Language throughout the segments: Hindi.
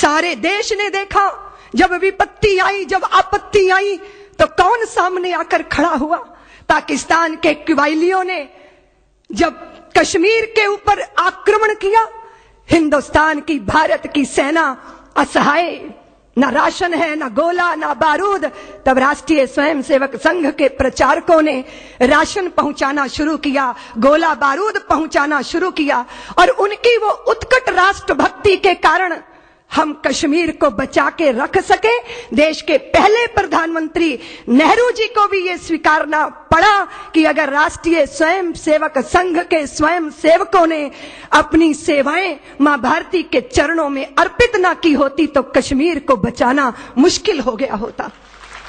सारे देश ने देखा, जब विपत्ति आई, जब आपत्ति आई, तो कौन सामने आकर खड़ा हुआ? पाकिस्तान के कबायलियों ने जब कश्मीर के ऊपर आक्रमण किया, हिंदुस्तान की, भारत की सेना असहाय, ना राशन है, ना गोला, ना बारूद। तब राष्ट्रीय स्वयंसेवक संघ के प्रचारकों ने राशन पहुंचाना शुरू किया, गोला बारूद पहुंचाना शुरू किया, और उनकी वो उत्कट राष्ट्रभक्ति के कारण हम कश्मीर को बचा के रख सके। देश के पहले प्रधानमंत्री नेहरू जी को भी ये स्वीकारना पड़ा कि अगर राष्ट्रीय स्वयंसेवक संघ के स्वयं सेवकों ने अपनी सेवाएं मां भारती के चरणों में अर्पित ना की होती तो कश्मीर को बचाना मुश्किल हो गया होता।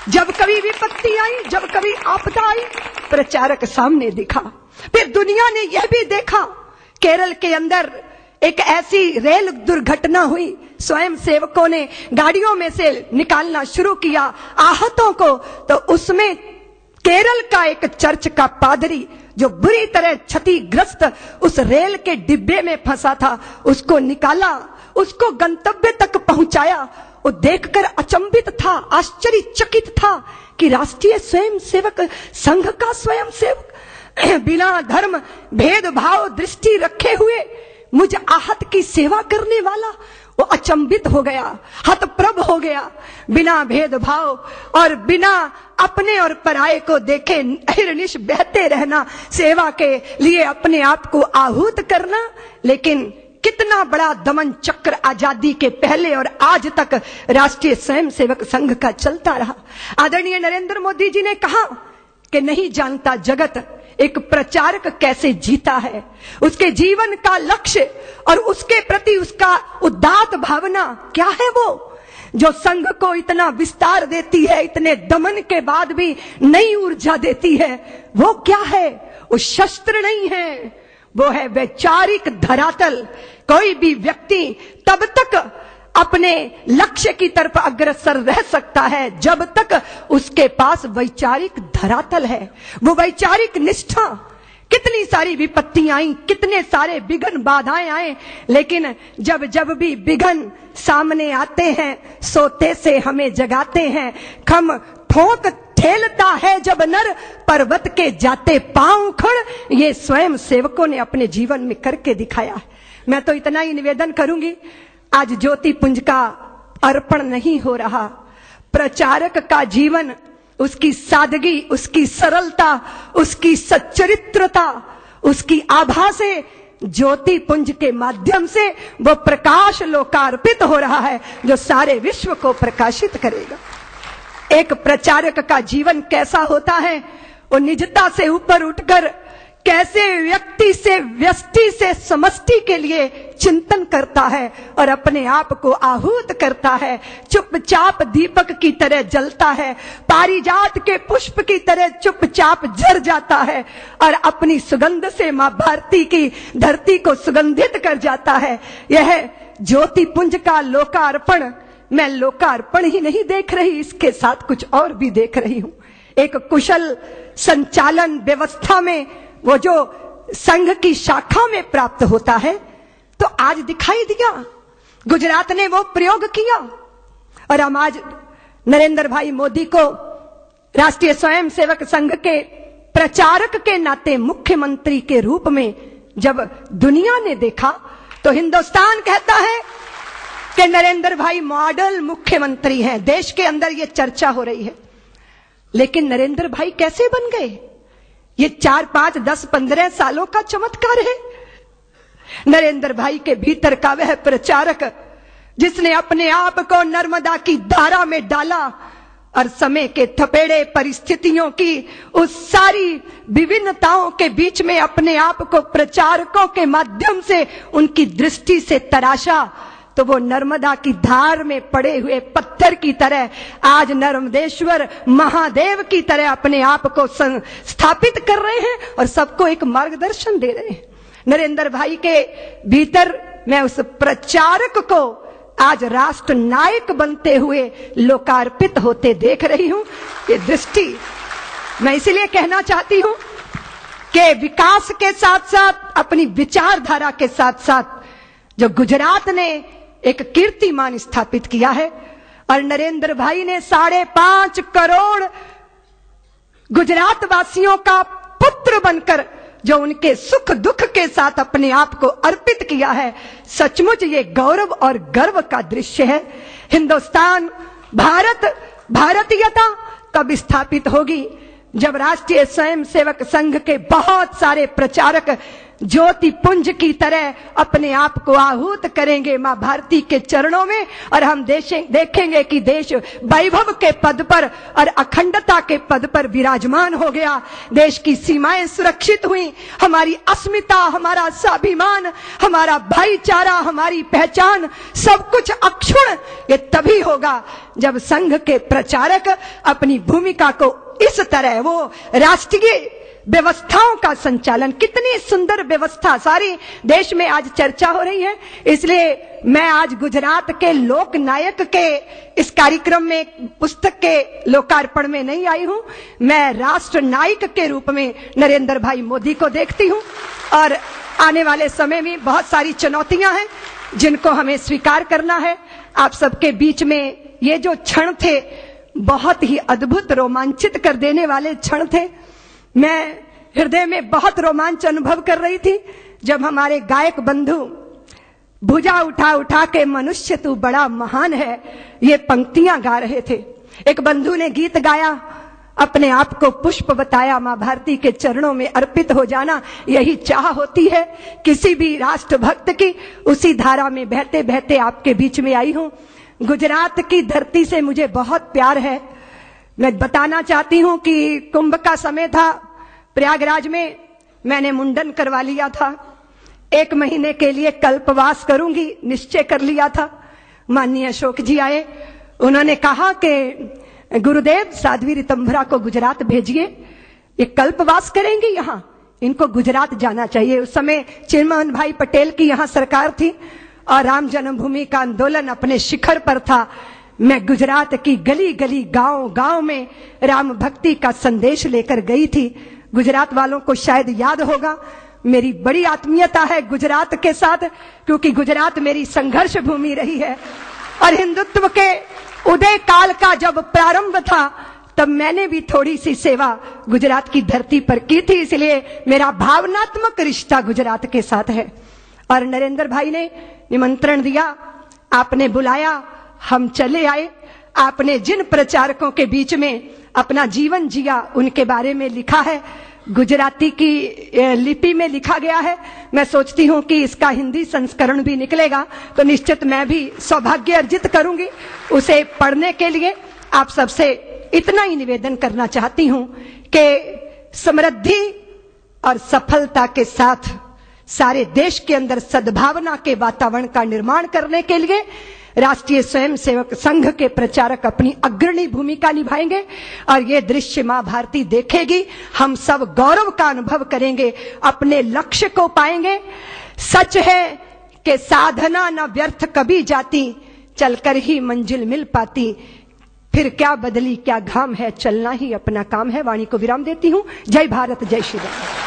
जब कभी विपत्ति आई, जब कभी आपदा आई, प्रचारक सामने दिखा। फिर दुनिया ने यह भी देखा, केरल के अंदर एक ऐसी रेल दुर्घटना हुई, स्वयं सेवकों ने गाड़ियों में से निकालना शुरू किया आहतों को, तो उसमें केरल का एक चर्च का पादरी जो बुरी तरह क्षतिग्रस्त उस रेल के डिब्बे में फंसा था, उसको निकाला, उसको गंतव्य तक पहुंचाया। वो देखकर अचंभित था, आश्चर्यचकित था कि राष्ट्रीय स्वयंसेवक संघ का स्वयंसेवक बिना धर्म भेदभाव दृष्टि रखे हुए मुझ आहत की सेवा करने वाला, वो अचंभित हो गया, हतप्रभ हो गया। बिना भेदभाव और बिना अपने और पराये को देखे अहिर्निश बहते रहना, सेवा के लिए अपने आप को आहूत करना। लेकिन कितना बड़ा दमन चक्र आजादी के पहले और आज तक राष्ट्रीय स्वयंसेवक संघ का चलता रहा। आदरणीय नरेंद्र मोदी जी ने कहा कि नहीं जानता जगत एक प्रचारक कैसे जीता है, उसके जीवन का लक्ष्य और उसके प्रति उसका उदात्त भावना क्या है, वो जो संघ को इतना विस्तार देती है, इतने दमन के बाद भी नई ऊर्जा देती है, वो क्या है? वो शस्त्र नहीं है, वो है वैचारिक धरातल। कोई भी व्यक्ति तब तक अपने लक्ष्य की तरफ अग्रसर रह सकता है जब तक उसके पास वैचारिक धरातल है, वो वैचारिक निष्ठा। कितनी सारी विपत्तियां आई, कितने सारे विघ्न बाधाएं आए, लेकिन जब जब भी विघ्न सामने आते हैं, सोते से हमें जगाते हैं। खम ठोक ठेलता है जब नर, पर्वत के जाते पांव खड़, ये स्वयं सेवकों ने अपने जीवन में करके दिखाया है। मैं तो इतना ही निवेदन करूंगी, आज ज्योति पुंज का अर्पण नहीं हो रहा। प्रचारक का जीवन, उसकी सादगी, उसकी सरलता, उसकी सच्चरित्रता, उसकी आभा से ज्योति पुंज के माध्यम से वो प्रकाश लोकार्पित हो रहा है जो सारे विश्व को प्रकाशित करेगा। एक प्रचारक का जीवन कैसा होता है? वो निजता से ऊपर उठकर कैसे व्यक्ति से व्यष्टि से समष्टि के लिए चिंतन करता है और अपने आप को आहूत करता है। चुपचाप दीपक की तरह जलता है, पारिजात के पुष्प की तरह चुपचाप जर जाता है और अपनी सुगंध से मां भारती की धरती को सुगंधित कर जाता है। यह ज्योति पुंज का लोकार्पण, मैं लोकार्पण ही नहीं देख रही, इसके साथ कुछ और भी देख रही हूं। एक कुशल संचालन व्यवस्था में वो जो संघ की शाखा में प्राप्त होता है, तो आज दिखाई दिया, गुजरात ने वो प्रयोग किया। और हम आज नरेंद्र भाई मोदी को राष्ट्रीय स्वयंसेवक संघ के प्रचारक के नाते मुख्यमंत्री के रूप में जब दुनिया ने देखा, तो हिंदुस्तान कहता है कि नरेंद्र भाई मॉडल मुख्यमंत्री हैं। देश के अंदर ये चर्चा हो रही है। लेकिन नरेंद्र भाई कैसे बन गए? ये 4, 5, 10, 15 सालों का चमत्कार है। नरेंद्र भाई के भीतर का वह प्रचारक जिसने अपने आप को नर्मदा की धारा में डाला और समय के थपेड़े परिस्थितियों की उस सारी विभिन्नताओं के बीच में अपने आप को प्रचारकों के माध्यम से उनकी दृष्टि से तराशा, तो वो नर्मदा की धार में पड़े हुए पत्थर की तरह आज नर्मदेश्वर महादेव की तरह अपने आप को स्थापित कर रहे हैं और सबको एक मार्गदर्शन दे रहे हैं। नरेंद्र भाई के भीतर मैं उस प्रचारक को आज राष्ट्र नायक बनते हुए लोकार्पित होते देख रही हूं। ये दृष्टि मैं इसीलिए कहना चाहती हूं कि विकास के साथ साथ अपनी विचारधारा के साथ साथ जो गुजरात ने एक कीर्तिमान स्थापित किया है। और नरेंद्र भाई ने 5.5 करोड़ गुजरात वासियों का पुत्र बनकर जो उनके सुख दुख के साथ अपने आप को अर्पित किया है, सचमुच ये गौरव और गर्व का दृश्य है। हिंदुस्तान, भारत, भारतीयता कब स्थापित होगी? जब राष्ट्रीय स्वयंसेवक संघ के बहुत सारे प्रचारक ज्योति पुंज की तरह अपने आप को आहूत करेंगे मां भारती के चरणों में, और हम देखेंगे कि देश वैभव के पद पर और अखंडता के पद पर विराजमान हो गया। देश की सीमाएं सुरक्षित हुई, हमारी अस्मिता, हमारा स्वाभिमान, हमारा भाईचारा, हमारी पहचान, सब कुछ अक्षुण्ण ये तभी होगा जब संघ के प्रचारक अपनी भूमिका को इस तरह, वो राष्ट्रीय व्यवस्थाओं का संचालन, कितनी सुंदर व्यवस्था सारी देश में आज चर्चा हो रही है। इसलिए मैं आज गुजरात के लोक नायक के इस कार्यक्रम में, पुस्तक के लोकार्पण में नहीं आई हूं। मैं राष्ट्र नायक के रूप में नरेंद्र भाई मोदी को देखती हूं, और आने वाले समय में बहुत सारी चुनौतियां हैं जिनको हमें स्वीकार करना है। आप सबके बीच में ये जो क्षण थे, बहुत ही अद्भुत, रोमांचित कर देने वाले क्षण थे। मैं हृदय में बहुत रोमांच अनुभव कर रही थी जब हमारे गायक बंधु भुजा उठा उठा के मनुष्य तू बड़ा महान है, ये पंक्तियां गा रहे थे। एक बंधु ने गीत गाया, अपने आप को पुष्प बताया, मां भारती के चरणों में अर्पित हो जाना यही चाह होती है किसी भी राष्ट्रभक्त की। उसी धारा में बहते बहते आपके बीच में आई हूं। गुजरात की धरती से मुझे बहुत प्यार है। मैं बताना चाहती हूं कि कुंभ का समय था, प्रयागराज में मैंने मुंडन करवा लिया था। 1 महीने के लिए कल्पवास करूंगी, निश्चय कर लिया था। माननीय अशोक जी आए, उन्होंने कहा कि गुरुदेव साध्वी ऋतंभरा को गुजरात भेजिए, ये कल्पवास करेंगी यहाँ, इनको गुजरात जाना चाहिए। उस समय चिरमोहन भाई पटेल की यहाँ सरकार थी और राम जन्मभूमि का आंदोलन अपने शिखर पर था। मैं गुजरात की गली गली, गांव गांव में राम भक्ति का संदेश लेकर गई थी। गुजरात वालों को शायद याद होगा, मेरी बड़ी आत्मीयता है गुजरात के साथ, क्योंकि गुजरात मेरी संघर्ष भूमि रही है। और हिंदुत्व के उदय काल का जब प्रारंभ था, तब मैंने भी थोड़ी सी सेवा गुजरात की धरती पर की थी, इसलिए मेरा भावनात्मक रिश्ता गुजरात के साथ है। और नरेंद्र भाई ने निमंत्रण दिया, आपने बुलाया, हम चले आए। आपने जिन प्रचारकों के बीच में अपना जीवन जिया, उनके बारे में लिखा है, गुजराती की लिपि में लिखा गया है। मैं सोचती हूं कि इसका हिंदी संस्करण भी निकलेगा तो निश्चित मैं भी सौभाग्य अर्जित करूंगी उसे पढ़ने के लिए। आप सबसे इतना ही निवेदन करना चाहती हूं कि समृद्धि और सफलता के साथ सारे देश के अंदर सद्भावना के वातावरण का निर्माण करने के लिए राष्ट्रीय स्वयंसेवक संघ के प्रचारक अपनी अग्रणी भूमिका निभाएंगे, और ये दृश्य मां भारती देखेगी। हम सब गौरव का अनुभव करेंगे, अपने लक्ष्य को पाएंगे। सच है कि साधना न व्यर्थ कभी जाती, चलकर ही मंजिल मिल पाती। फिर क्या बदली क्या घाम है, चलना ही अपना काम है। वाणी को विराम देती हूं। जय भारत, जय श्री राम।